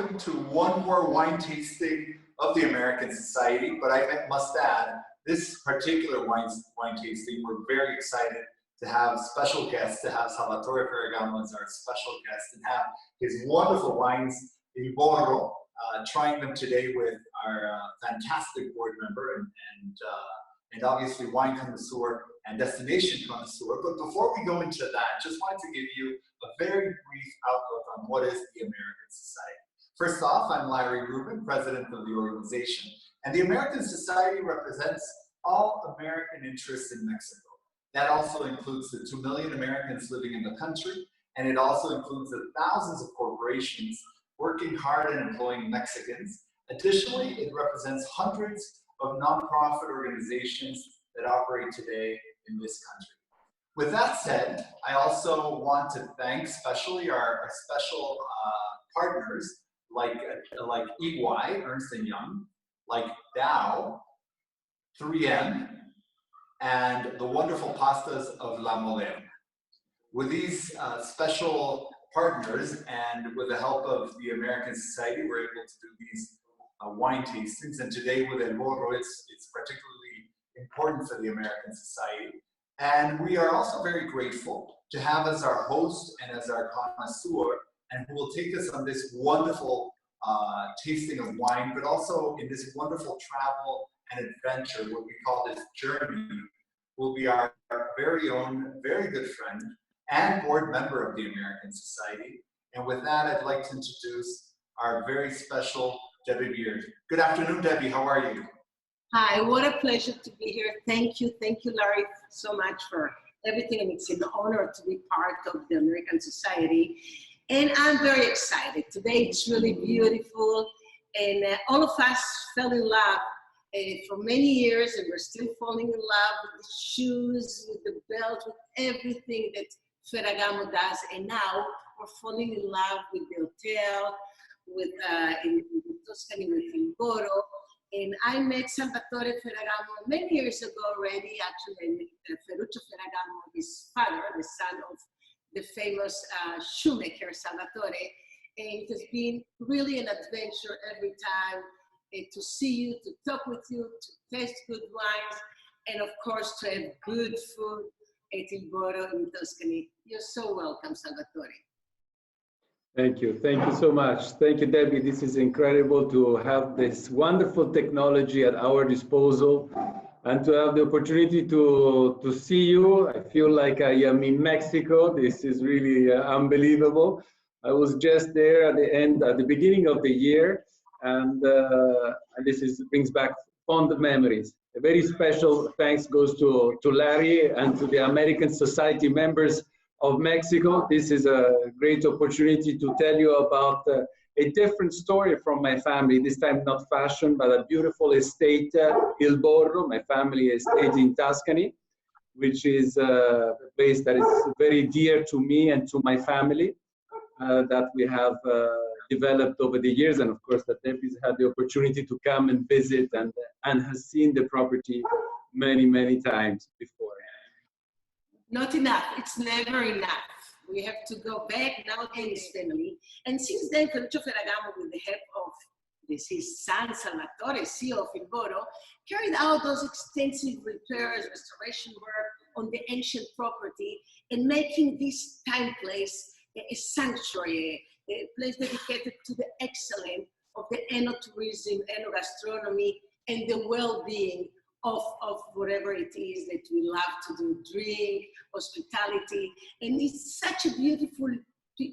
welcome to one more wine tasting of the American Society, but I must add, this particular wine tasting, we're very excited to have special guests, to have Salvatore Ferragamo as our special guest, and have his wonderful wines, in Borro, trying them today with our fantastic board member and obviously wine connoisseur and destination connoisseur. But before we go into that, just wanted to give you a very brief outlook on what is the American Society. First off, I'm Larry Rubin, president of the organization, and the American Society represents all American interests in Mexico. That also includes the 2 million Americans living in the country, and it also includes the thousands of corporations working hard and employing Mexicans. Additionally, it represents hundreds of nonprofit organizations that operate today in this country. With that said, I also want to thank especially our special partners like EY, Ernst & Young, like Dow, 3M, and the wonderful pastas of La Moderne. With these special partners and with the help of the American Society, we're able to do these wine tastings. And today with El Borro, it's particularly important for the American Society. And we are also very grateful to have as our host and as our connoisseur, and who will take us on this wonderful tasting of wine, but also in this wonderful travel and adventure, what we call this journey, will be our very own, very good friend and board member of the American Society. And with that, I'd like to introduce our very special Debbie Beard. Good afternoon, Debbie. How are you? Hi, what a pleasure to be here. Thank you, Larry, so much for everything. And it's an honor to be part of the American Society. And I'm very excited. Today it's really beautiful. And all of us fell in love for many years, and we're still falling in love with the shoes, with the belt, with everything that Ferragamo does. And now we're falling in love with the hotel, with in Tuscany, with El Borro. And I met Salvatore Ferragamo many years ago already. Actually, I met Ferruccio Ferragamo, his father, the son of the famous shoemaker Salvatore. And it has been really an adventure every time to see you, to talk with you, to taste good wines, and of course to have good food at El Borro in Tuscany. You're so welcome, Salvatore. Thank you so much. Thank you, Debbie. This is incredible to have this wonderful technology at our disposal and to have the opportunity to see you. I feel like I am in Mexico. This is really unbelievable. I was just there at the beginning of the year, and this brings back fond memories. A very special thanks goes to Larry and to the American Society members of Mexico. This is a great opportunity to tell you about a different story from my family, this time not fashion, but a beautiful estate, El Borro, my family estate in Tuscany, which is a place that is very dear to me and to my family, that we have developed over the years, and of course that Debbie's had the opportunity to come and visit and has seen the property many times before. Not enough. It's never enough. We have to go back now to his family. And since then, Ferruccio Ferragamo, with the help of his son, Salvatore, CEO of El Borro, carried out those extensive repairs, restoration work on the ancient property, and making this time place a sanctuary, a place dedicated to the excellence of the enotourism, enogastronomy, and the well-being of whatever it is that we love to do, drink, hospitality. And it's such a beautiful,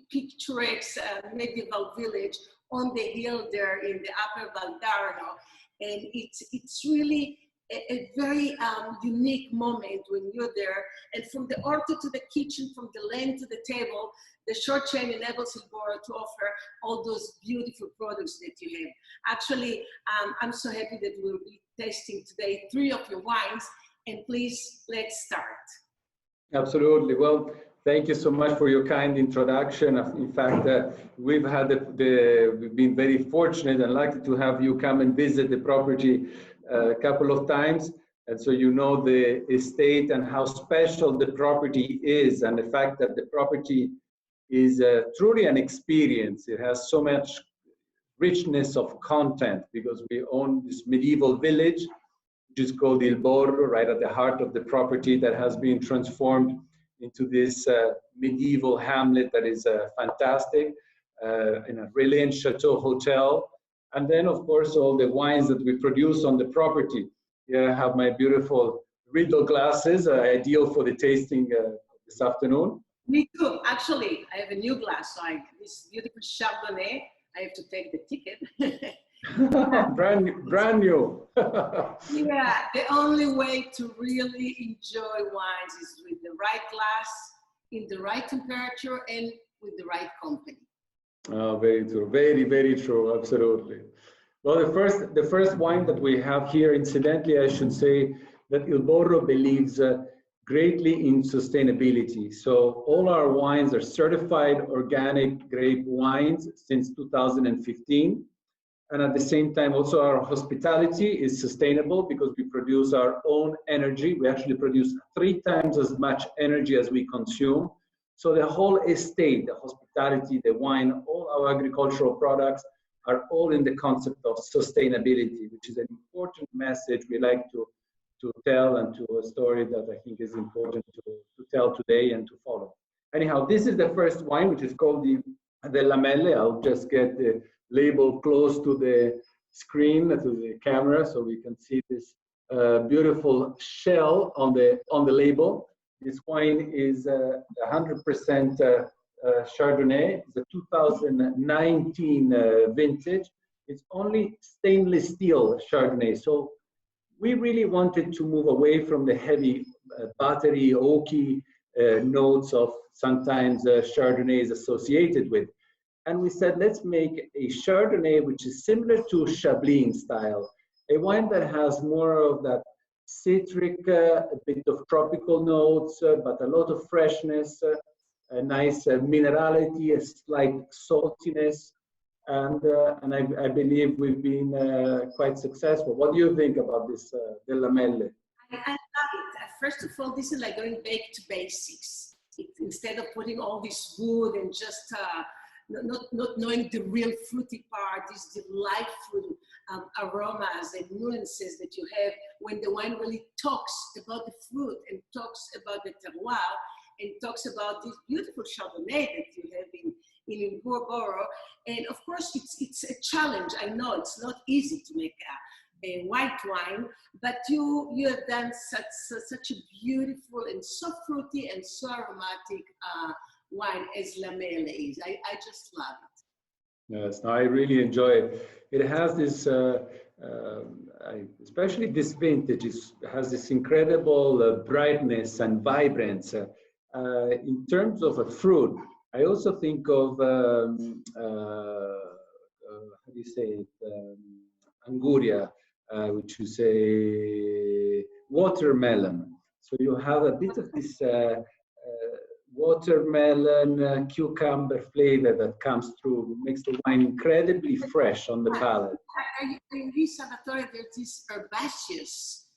picturesque medieval village on the hill there in the upper Valdarno. And it's really a very unique moment when you're there. And from the orto to the kitchen, from the land to the table, the short chain enables El Borro to offer all those beautiful products that you have. Actually, I'm so happy that we'll be tasting today 3 of your wines, and please, let's start. Absolutely. Well, thank you so much for your kind introduction. In fact, we've been very fortunate and lucky to have you come and visit the property a couple of times. And so you know the estate and how special the property is, and the fact that the property is truly an experience. It has so much richness of content, because we own this medieval village, which is called Il Borro, right at the heart of the property, that has been transformed into this medieval hamlet that is fantastic, in a brilliant chateau hotel. And then, of course, all the wines that we produce on the property. Here I have my beautiful Riedel glasses, ideal for the tasting this afternoon. Me too. Actually, I have a new glass, so this beautiful Chardonnay. I have to take the ticket. brand new. Yeah, the only way to really enjoy wines is with the right glass, in the right temperature, and with the right company. Oh, very true. Very, very true. Absolutely. Well, the first wine that we have here, incidentally, I should say that Il Borro believes greatly in sustainability. So all our wines are certified organic grape wines since 2015. And at the same time, also our hospitality is sustainable because we produce our own energy. We actually produce 3 times as much energy as we consume. So the whole estate, the hospitality, the wine, all our agricultural products are all in the concept of sustainability, which is an important message we like to tell, and to a story that I think is important to tell today and to follow. Anyhow, this is the first wine, which is called the Lamelle. I'll just get the label close to the screen, to the camera, so we can see this beautiful shell on the label. This wine is 100% Chardonnay. It's a 2019 vintage. It's only stainless steel Chardonnay. So we really wanted to move away from the heavy battery, oaky notes of sometimes Chardonnay is associated with. And we said, let's make a Chardonnay which is similar to Chablis in style, a wine that has more of that citric, a bit of tropical notes, but a lot of freshness, a nice minerality, a slight saltiness, and I believe we've been quite successful. What do you think about this the Lamelle? I love it. First of all, this is like going back to basics. Instead of putting all this wood and just not knowing the real fruity part, these delightful aromas and nuances that you have when the wine really talks about the fruit and talks about the terroir and talks about this beautiful Chardonnay that you have in Borro. And of course, it's a challenge. I know it's not easy to make a white wine, but you have done such a beautiful and so fruity and so aromatic wine as Lamelle is. I just love it. Yes, no, I really enjoy it. It has this, especially this vintage, has this incredible brightness and vibrance. In terms of a fruit, I also think of, how do you say it, Anguria, which is a watermelon. So you have a bit of this watermelon, cucumber flavor that comes through, makes the wine incredibly fresh on the palate. In this Salvatore, there's this herbaceous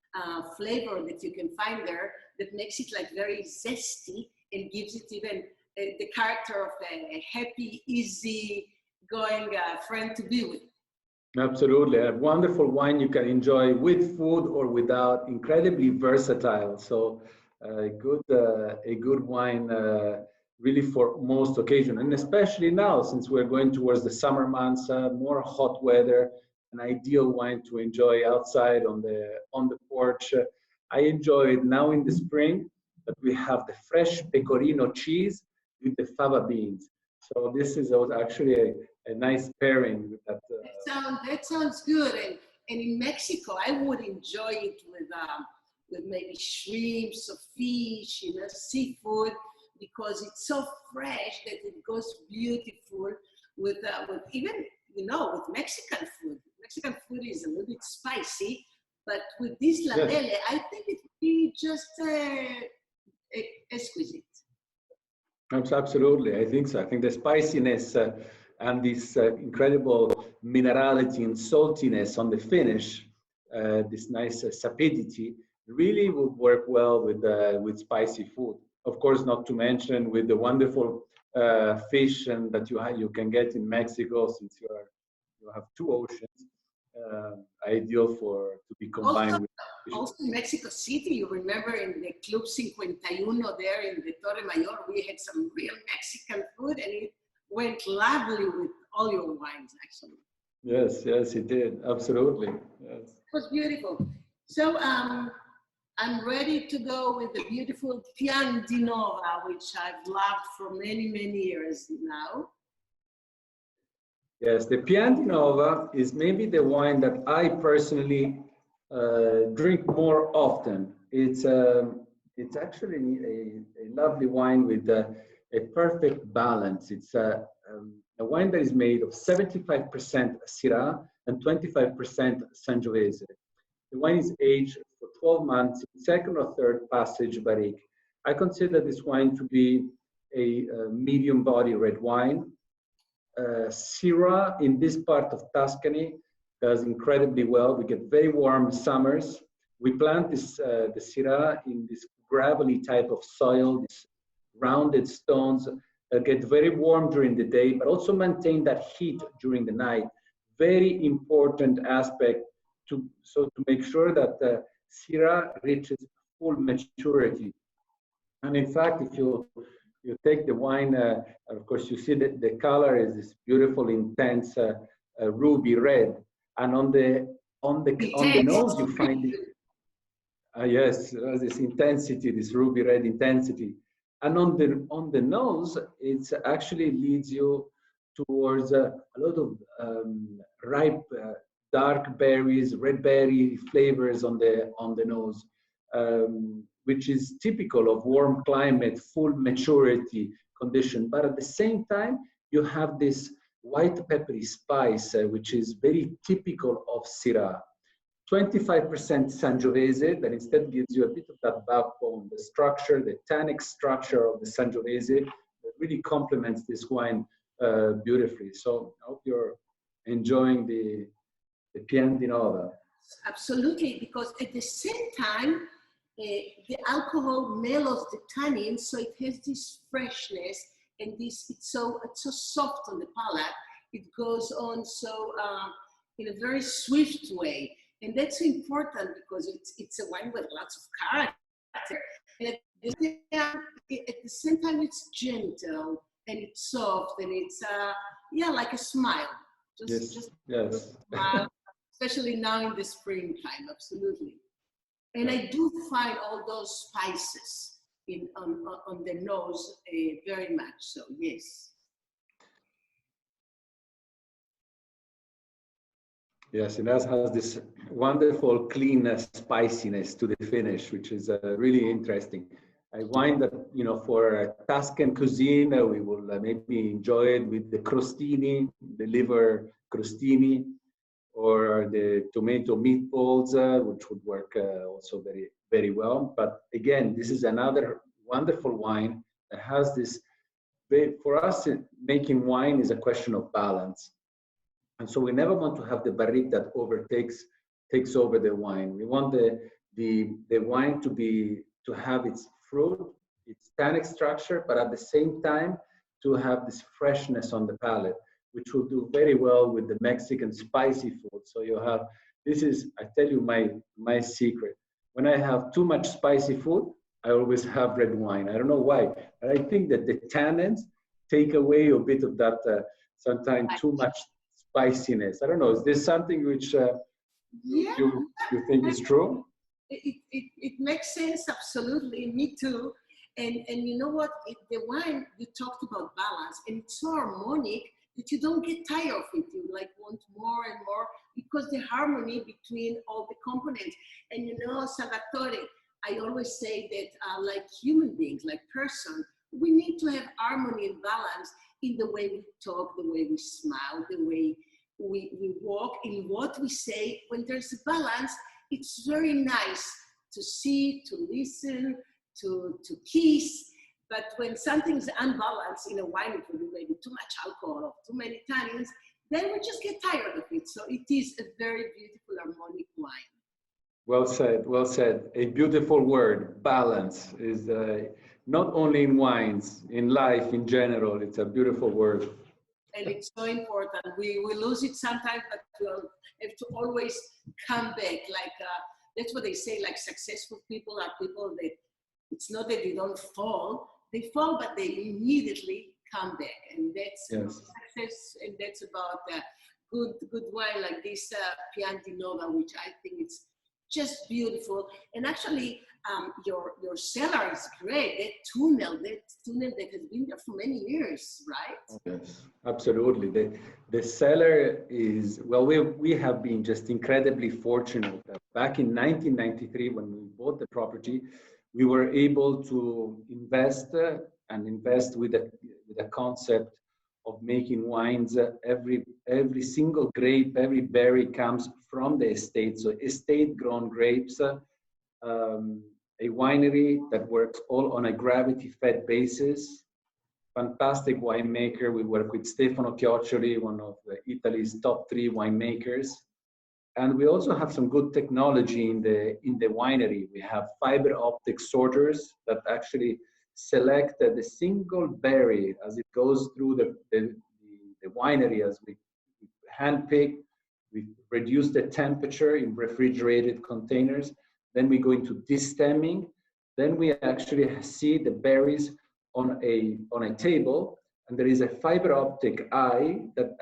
flavor that you can find there that makes it like very zesty and gives it even the character of a happy, easy going friend to be with. Absolutely, a wonderful wine you can enjoy with food or without, incredibly versatile. So a good wine really for most occasions, and especially now since we're going towards the summer months, more hot weather, an ideal wine to enjoy outside on the porch. I enjoy it now in the spring that we have the fresh pecorino cheese with the fava beans. So this is actually a nice pairing with that. That sounds good. And in Mexico, I would enjoy it with maybe shrimps or fish, seafood, because it's so fresh that it goes beautiful with even, with Mexican food. Mexican food is a little bit spicy, but with this Lamelle, yes, I think it would be just exquisite. Absolutely, I think so. I think the spiciness and this incredible minerality and saltiness on the finish, this nice sapidity, really would work well with spicy food. Of course, not to mention with the wonderful fish and that you can get in Mexico, since you are you have two oceans, ideal to be combined Also, with. also in Mexico City, you remember in the Club 51 there in the Torre Mayor, we had some real Mexican food, and it went lovely with all your wines, actually. Yes, yes, it did. Absolutely. Yes. It was beautiful. So I'm ready to go with the beautiful Pian di Nova, which I've loved for many, many years now. Yes, the Pian di Nova is maybe the wine that I personally drink more often. It's actually a lovely wine with a perfect balance. It's a wine that is made of 75% Syrah and 25% Sangiovese. The wine is aged for 12 months in second or third passage barrique. I consider this wine to be a medium body red wine. Syrah in this part of Tuscany does incredibly well. We get very warm summers. We plant the Syrah in this gravelly type of soil, these rounded stones, get very warm during the day, but also maintain that heat during the night. Very important aspect to make sure that the Syrah reaches full maturity. And in fact, if you take the wine, of course, you see that the color is this beautiful, intense ruby red, and on the nose you find it. Yes, this intensity, this ruby red intensity, and on the nose, it actually leads you towards a lot of ripe dark berries, red berry flavors on the nose. Which is typical of warm climate, full maturity condition. But at the same time, you have this white peppery spice, which is very typical of Syrah. 25% Sangiovese, that instead gives you a bit of that backbone, the structure, the tannic structure of the Sangiovese, that really complements this wine beautifully. So I hope you're enjoying the Pian di Nova. Absolutely, because at the same time, the alcohol mellows the tannin, so it has this freshness, and it's so soft on the palate. It goes on so in a very swift way, and that's important because it's a wine with lots of character. And at the same time, it's gentle and it's soft, and it's like a smile. Just yes. Smile, especially now in the springtime. Absolutely. And I do find all those spices on the nose very much so, yes. Yes, it has this wonderful clean spiciness to the finish, which is really interesting. A wine that, for Tuscan cuisine, we will maybe enjoy it with the crostini, the liver crostini, or the tomato meatballs, which would work also very, very well. But again, this is another wonderful wine that has this, for us, making wine is a question of balance. And so we never want to have the barrique that takes over the wine. We want the wine to have its fruit, its tannic structure, but at the same time to have this freshness on the palate, which will do very well with the Mexican spicy food. So you have, I tell you my secret. When I have too much spicy food, I always have red wine. I don't know why, but I think that the tannins take away a bit of that, sometimes too much spiciness. I don't know, is this something which you think is true? It makes sense, absolutely, me too. And you know what, the wine, you talked about balance, and it's so harmonic that you don't get tired of it. You want more and more because the harmony between all the components. And Salvatore, I always say that like human beings, like person, we need to have harmony and balance in the way we talk, the way we smile, the way we walk, in what we say. When there's a balance, it's very nice to see, to listen, to kiss. But when something's unbalanced in a wine, it will be maybe too much alcohol or too many tannins, then we just get tired of it. So it is a very beautiful harmonic wine. Well said, well said. A beautiful word, balance, is not only in wines, in life in general, it's a beautiful word. And it's so important. We lose it sometimes, but we'll have to always come back. Like that's what they say. Like successful people are people that it's not that they don't fall; they fall, but they immediately come back, and that's success. And that's about good wine like this Pianti Nova, which I think it's just beautiful. And actually, your cellar is great. That tunnel that has been there for many years, right? Yes, absolutely. The cellar is, well, we have been just incredibly fortunate that back in 1993, when we bought the property, we were able to invest and invest with a concept of making wines. Every single grape, every berry comes from the estate. So estate-grown grapes, a winery that works all on a gravity-fed basis. Fantastic winemaker. We work with Stefano Chioccioli, one of Italy's top 3 winemakers. And we also have some good technology in the winery. We have fiber optic sorters that actually select the single berry as it goes through the winery. As we handpick, we reduce the temperature in refrigerated containers. Then we go into destemming. Then we actually see the berries on a table, and there is a fiber optic eye that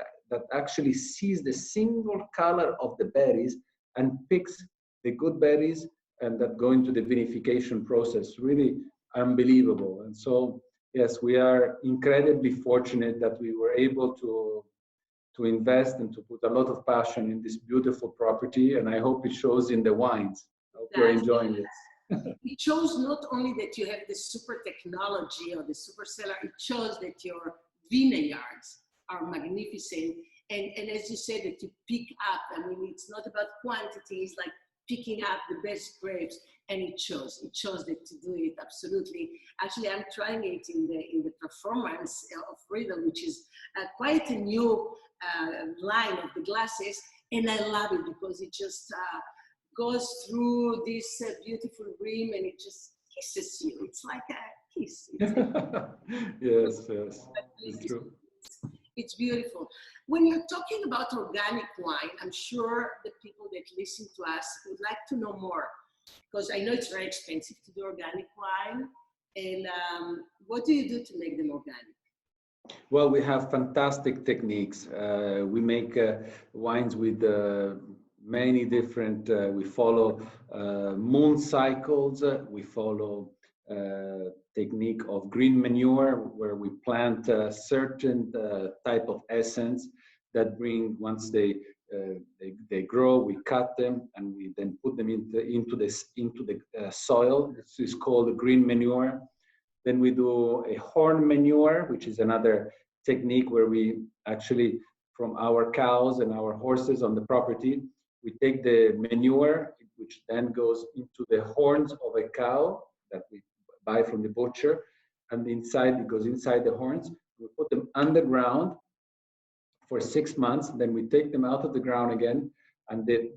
actually sees the single color of the berries and picks the good berries and that go into the vinification process. Really unbelievable. And so, yes, we are incredibly fortunate that we were able to invest and to put a lot of passion in this beautiful property. And I hope it shows in the wines. I hope you're enjoying it. It shows not only that you have the super technology or the super cellar, it shows that your vineyards are magnificent. And as you said, that you pick up, I mean, it's not about quantity, it's like picking up the best grapes, and it shows that you do it absolutely. Actually, I'm trying it in the performance of Riedel, which is quite a new line of the glasses, and I love it because it just goes through this beautiful rim and it just kisses you. It's like a kiss. Yes, it's true. It's beautiful. When you're talking about organic wine, I'm sure the people that listen to us would like to know more, because I know it's very expensive to do organic wine. And what do you do to make them organic? Well, we have fantastic techniques. We make wines with many different, we follow moon cycles, we follow technique of green manure, where we plant a certain type of essence that bring, once they grow, we cut them and we then put them into the soil. This is called green manure. Then we do a horn manure, which is another technique where we actually, from our cows and our horses on the property, we take the manure, which then goes into the horns of a cow that we buy from the butcher, and it goes inside the horns. We put them underground for 6 months, then we take them out of the ground again, and the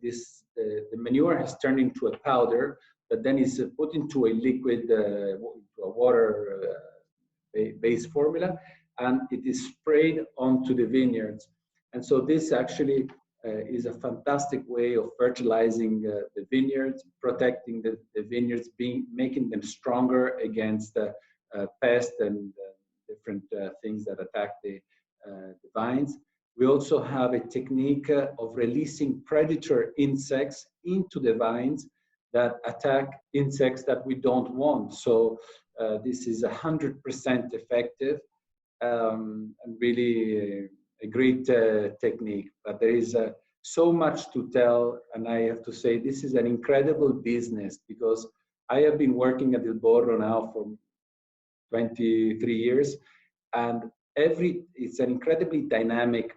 manure has turned into a powder that then is put into a liquid, into a water-based formula, and it is sprayed onto the vineyards. And so this actually is a fantastic way of fertilizing the vineyards, protecting the vineyards, making them stronger against pests and different things that attack the vines. We also have a technique of releasing predator insects into the vines that attack insects that we don't want. So this is 100% effective and really a great technique. But there is so much to tell, and I have to say this is an incredible business, because I have been working at Il Borro now for 23 years, and it's an incredibly dynamic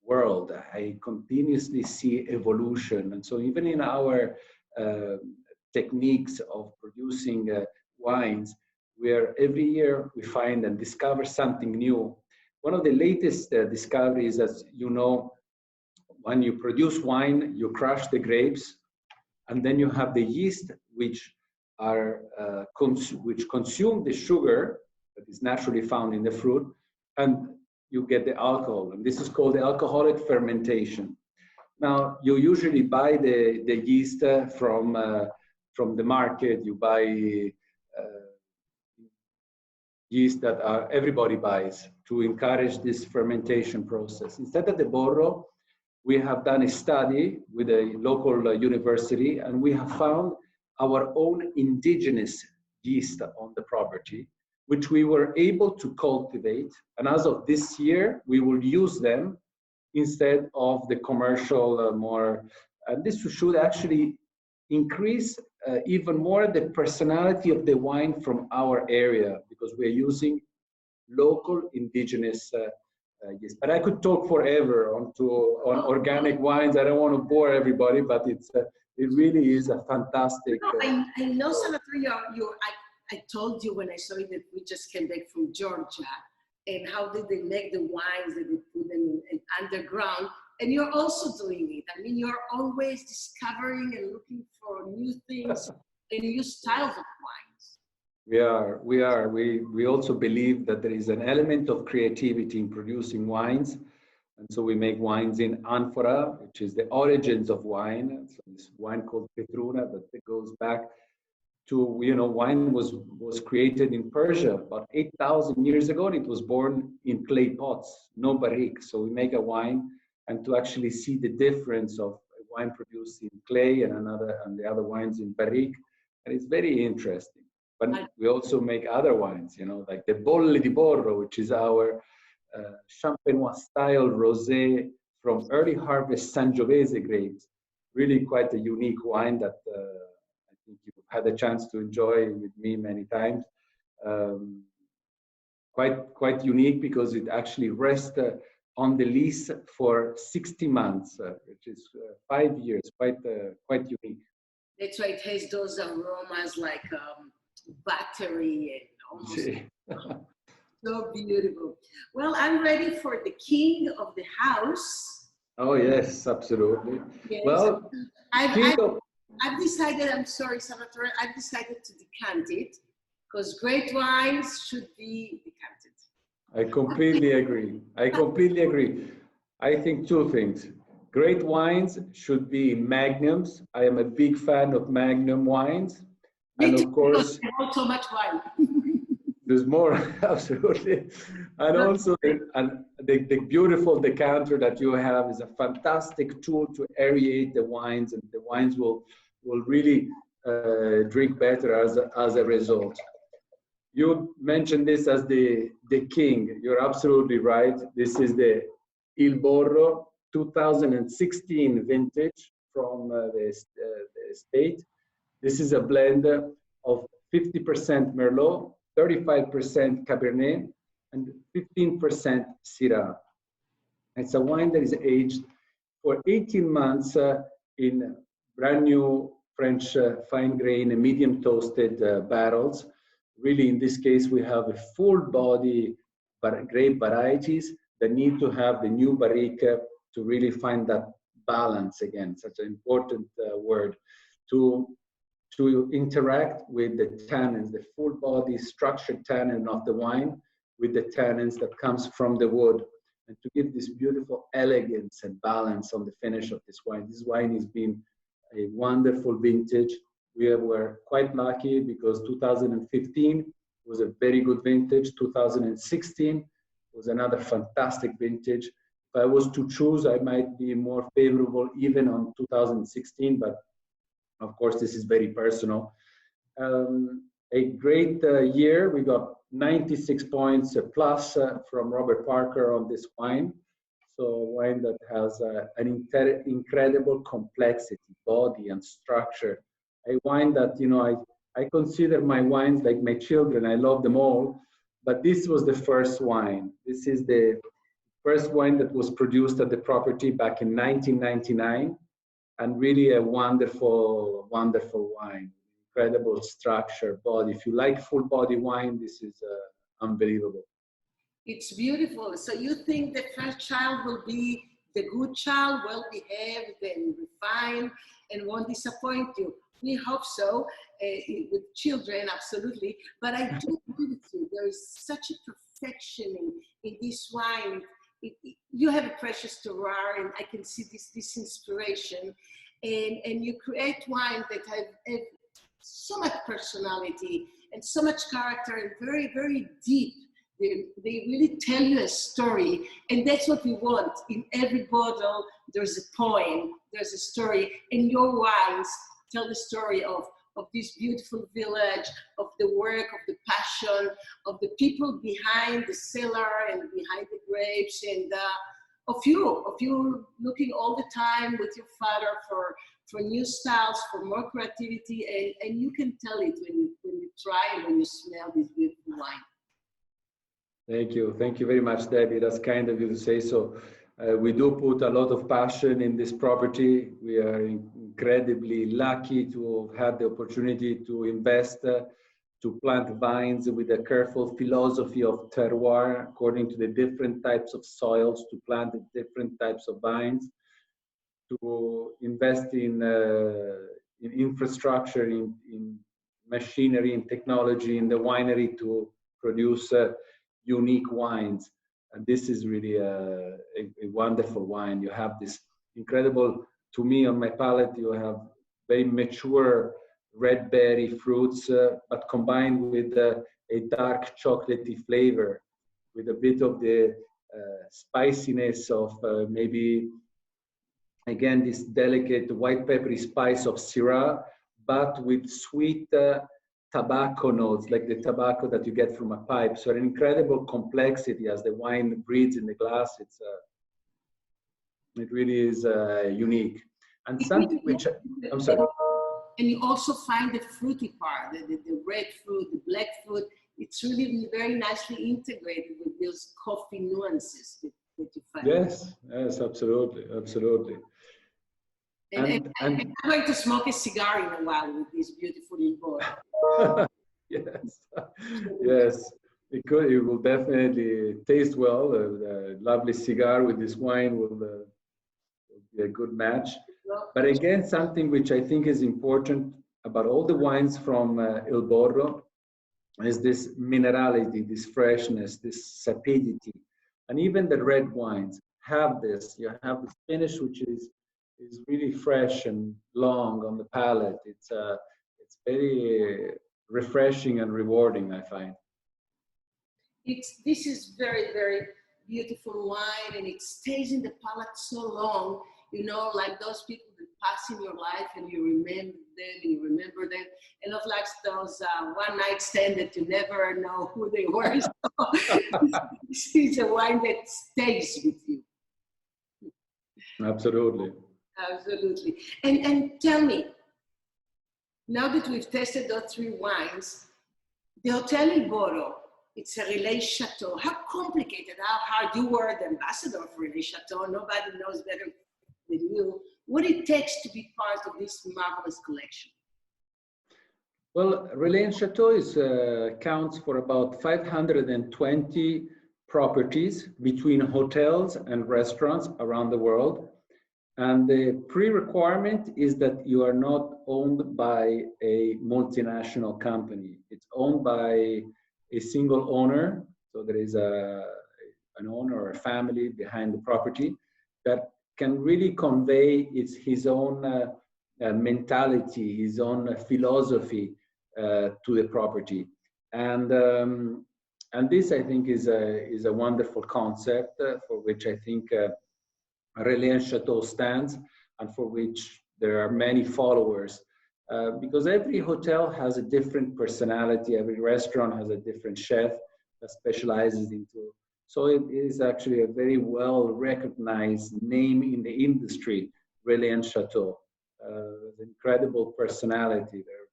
world. I continuously see evolution, and so even in our techniques of producing wines, where every year we find and discover something new. One of the latest discoveries, as you know, when you produce wine, you crush the grapes, and then you have the yeast which consume the sugar that is naturally found in the fruit, and you get the alcohol, and this is called the alcoholic fermentation. Now, you usually buy the yeast from the market. You buy yeast that everybody buys to encourage this fermentation process. Instead of the Borro, we have done a study with a local university, and we have found our own indigenous yeast on the property, which we were able to cultivate. And as of this year, we will use them instead of the commercial more. And this should actually increase even more the personality of the wine from our area, because we're using local indigenous yeast. But I could talk forever on organic wines. I don't want to bore everybody, but it really is a fantastic. I know, Salvatore, I told you when I saw you that we just came back from Georgia, and how did they make the wines that they put them in underground, and you're also doing it. I mean, you're always discovering and looking for new things and new styles of wines. We are. We also believe that there is an element of creativity in producing wines. And so we make wines in amphora, which is the origins of wine. So this wine called Petruna that goes back to, wine was created in Persia about 8,000 years ago, and it was born in clay pots, no barrique. So we make a wine, and to actually see the difference of a wine produced in clay and the other wines in barrique, and it's very interesting. But we also make other wines, like the Bolle di Borro, which is our Champenois style rosé from early harvest Sangiovese grapes. Really quite a unique wine that I think you've had a chance to enjoy with me many times. Quite unique because it actually rests on the lease for 60 months, which is 5 years, quite unique. That's why it has those aromas like battery and almost so beautiful. Well, I'm ready for the king of the house. Oh yes, absolutely. Yes. Well, I've decided, I'm sorry, Salvatore, I've decided to decant it because great wines should be decanted. I completely agree. I think two things. Great wines should be in magnums. I am a big fan of magnum wines. And of course, so much wine. There's more, absolutely. And also the beautiful decanter that you have is a fantastic tool to aerate the wines, and the wines will really drink better as a result. You mentioned this as the king. You're absolutely right. This is the Il Borro 2016 vintage from the estate. This is a blend of 50% Merlot, 35% Cabernet, and 15% Syrah. It's a wine that is aged for 18 months in brand new French fine grain and medium toasted barrels. Really, in this case, we have a full body grape varieties that need to have the new barrique to really find that balance again, such an important word, to interact with the tannins, the full body structured tannin of the wine with the tannins that comes from the wood, and to give this beautiful elegance and balance on the finish of this wine. This wine has been a wonderful vintage. We were quite lucky because 2015 was a very good vintage. 2016 was another fantastic vintage. If I was to choose, I might be more favorable even on 2016, but of course, this is very personal. A great year. We got 96 points plus from Robert Parker on this wine. So a wine that has an incredible complexity, body and structure. A wine that, I consider my wines like my children. I love them all. But this was the first wine. This is the first wine that was produced at the property back in 1999. And really a wonderful, wonderful wine. Incredible structure, body. If you like full body wine, this is unbelievable. It's beautiful. So you think the first child will be the good child, well behaved and refined and won't disappoint you. We hope so with children, absolutely. But I do agree with you. There is such a perfection in this wine. You have a precious terroir, and I can see this inspiration. And you create wine that have so much personality and so much character and very, very deep. They really tell you a story, and that's what we want. In every bottle, there's a poem, there's a story, and your wines tell the story of this beautiful village, of the work, of the passion, of the people behind the cellar and behind the grapes, and of you looking all the time with your father for new styles, for more creativity, and you can tell it when you try and when you smell this beautiful wine. Thank you very much, Debbie. That's kind of you to say so. We do put a lot of passion in this property. We are incredibly lucky to have had the opportunity to invest, to plant vines with a careful philosophy of terroir, according to the different types of soils, to plant the different types of vines, to invest in infrastructure, in machinery, in technology, in the winery to produce unique wines. And this is really a wonderful wine. You have this incredible, to me on my palate, you have very mature red berry fruits, but combined with a dark chocolatey flavor, with a bit of the spiciness of maybe, again, this delicate white peppery spice of Syrah, but with sweet tobacco notes, like the tobacco that you get from a pipe. So an incredible complexity as the wine breathes in the glass. It really is unique. And something which, I'm sorry. And you also find the fruity part, the red fruit, the black fruit. It's really very nicely integrated with those coffee nuances that you find. Yes, absolutely. And I'm going to smoke a cigar in a while with this beautiful Borro. Yes, it will definitely taste well. A lovely cigar with this wine will be a good match. But again, something which I think is important about all the wines from Il Borro is this minerality, this freshness, this sapidity. And even the red wines have this. You have this finish which is really fresh and long on the palate. It's very refreshing and rewarding, I find. This is very, very beautiful wine, and it stays in the palate so long, you know, like those people that pass in your life and you remember them, and not like those one night stand that you never know who they were. So this is a wine that stays with you. Absolutely. Absolutely. And tell me, now that we've tested those three wines, the Hotel Il Borro, it's a relay chateau. How complicated, how hard you were the ambassador for relay chateau. Nobody knows better than you what it takes to be part of this marvelous collection. Well, Relais & Chateau counts for about 520 properties between hotels and restaurants around the world. And the pre-requirement is that you are not owned by a multinational company. It's owned by a single owner. So there is an owner or a family behind the property that can really convey his own mentality, his own philosophy to the property. And this, I think, is a wonderful concept for which I think Relais & Chateau stands, and for which there are many followers, because every hotel has a different personality, every restaurant has a different chef that specializes into. So it is actually a very well recognized name in the industry, Relais & Chateau. Incredible personality there.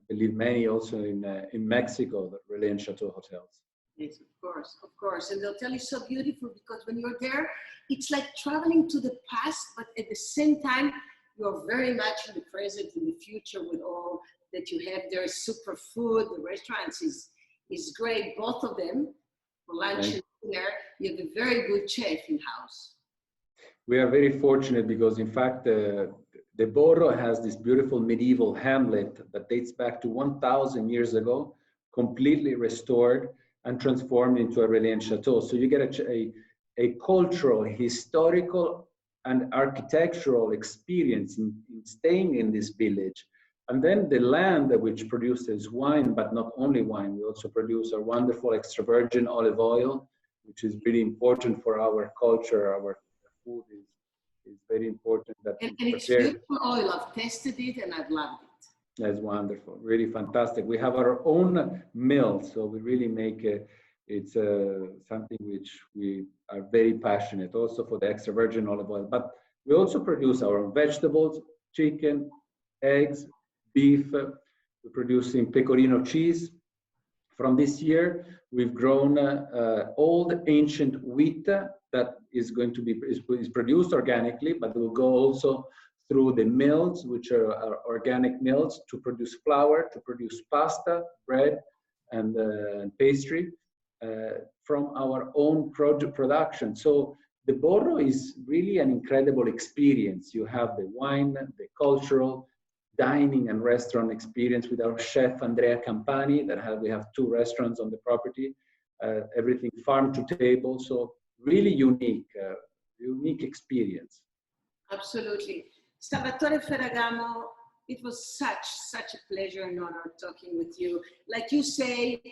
I believe many also in Mexico, the Relais & Chateau hotels. Yes, of course. And the hotel is so beautiful because when you're there, it's like traveling to the past, but at the same time, you're very much in the present, in the future with all that you have there. Super food, the restaurants is great, both of them, for lunch and dinner. You have a very good chef in-house. We are very fortunate because, in fact, the Borro has this beautiful medieval hamlet that dates back to 1,000 years ago, completely restored. and transformed into a Reliant chateau. So you get a cultural, historical, and architectural experience in staying in this village. And then the land which produces wine, but not only wine, we also produce our wonderful extra virgin olive oil, which is really important for our culture. Our food is very important. That and it's beautiful oil. I've tested it and I've loved it. That's wonderful, really fantastic. We have our own mill, so we really make it's something which we are very passionate also for the extra virgin olive oil. But we also produce our own vegetables, chicken, eggs, beef. We're producing pecorino cheese. From this year, we've grown old ancient wheat that is going to be is produced organically, but it will go also through the mills, which are organic mills, to produce flour, to produce pasta, bread, and pastry from our own production. So the Borro is really an incredible experience. You have the wine, the cultural, dining and restaurant experience with our chef Andrea Campani. We have 2 restaurants on the property, everything farm to table. So really unique experience. Absolutely. Salvatore Ferragamo, it was such a pleasure and honor talking with you. Like you say,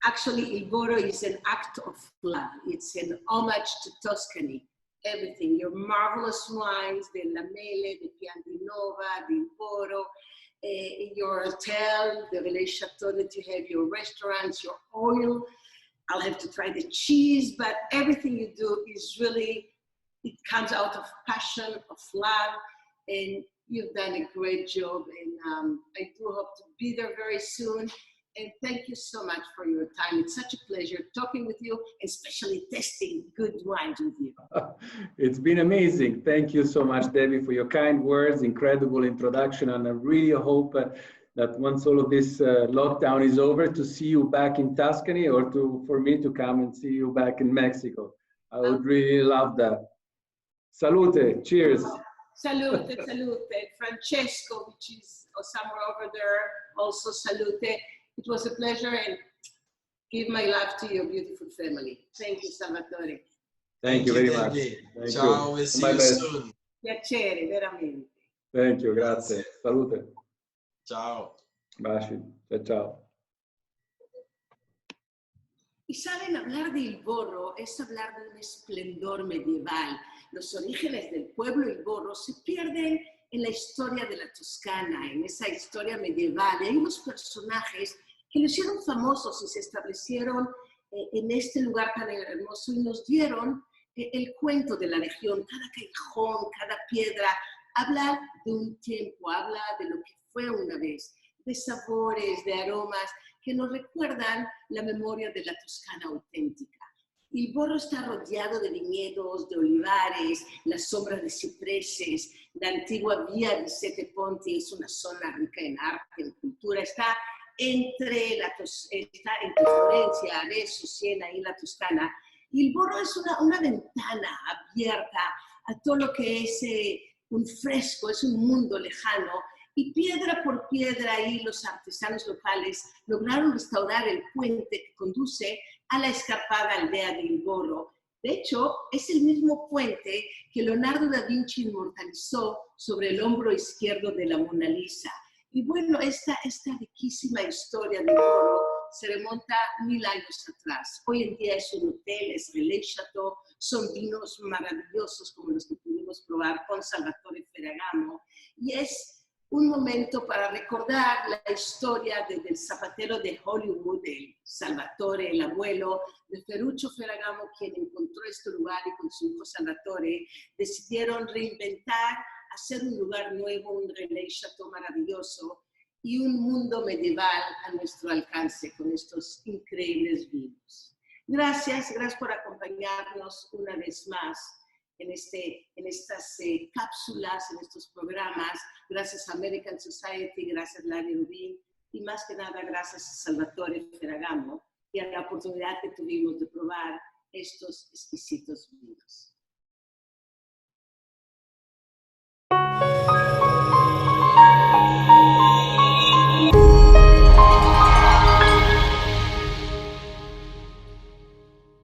actually, Il Borro is an act of love. It's an homage to Tuscany. Everything, your marvelous wines, the Lamele, the Piandinova, the Borro, your hotel, the Relais Chateau that you have, your restaurants, your oil. I'll have to try the cheese, but everything you do is really, it comes out of passion, of love, and you've done a great job. And I do hope to be there very soon. And thank you so much for your time. It's such a pleasure talking with you, especially testing good wines with you. It's been amazing. Thank you so much, Debbie, for your kind words, incredible introduction. And I really hope that once all of this lockdown is over, to see you back in Tuscany, or for me to come and see you back in Mexico. I would really love that. Salute, cheers. Salute, salute. Francesco, which is somewhere over there, also salute. It was a pleasure, and give my love to your beautiful family. Thank you, Salvatore. Thank you very much. Ciao, we'll see you soon. Piacere, veramente. Thank you, grazie. Salute. Ciao. Baci. Ciao, ciao. Y saben, hablar de Il Borro es hablar de un esplendor medieval. Los orígenes del pueblo Il Borro se pierden en la historia de la Toscana, en esa historia medieval. Hay unos personajes que lo hicieron famosos y se establecieron en este lugar tan hermoso y nos dieron el cuento de la región. Cada callejón, cada piedra habla de un tiempo, habla de lo que fue una vez, de sabores, de aromas que nos recuerdan la memoria de la Toscana auténtica. El Borro está rodeado de viñedos, de olivares, la sombra de cipreses, la antigua vía de Sette Ponti es una zona rica en arte, en cultura, está entre Florencia, Arezzo, Siena y la Toscana. Y el Borro es una ventana abierta a todo lo que es un fresco, es un mundo lejano. Y piedra por piedra ahí los artesanos locales lograron restaurar el puente que conduce a la escarpada aldea de Il Borro. De hecho, es el mismo puente que Leonardo da Vinci inmortalizó sobre el hombro izquierdo de la Mona Lisa. Y bueno, esta riquísima historia de Il Borro se remonta 1000 años atrás. Hoy en día es un hotel, es Relais Chateau, son vinos maravillosos como los que pudimos probar con Salvatore Ferragamo. Y es un momento para recordar la historia del zapatero de Hollywood, el Salvatore, el abuelo de Ferruccio Ferragamo, quien encontró este lugar y con su hijo Salvatore decidieron reinventar, hacer un lugar nuevo, un Relais Chateau maravilloso y un mundo medieval a nuestro alcance con estos increíbles vinos. Gracias por acompañarnos una vez más en estas cápsulas, en estos programas. Gracias a American Society, gracias a Larry Rubin y más que nada gracias a Salvatore Ferragamo y a la oportunidad que tuvimos de probar estos exquisitos vinos.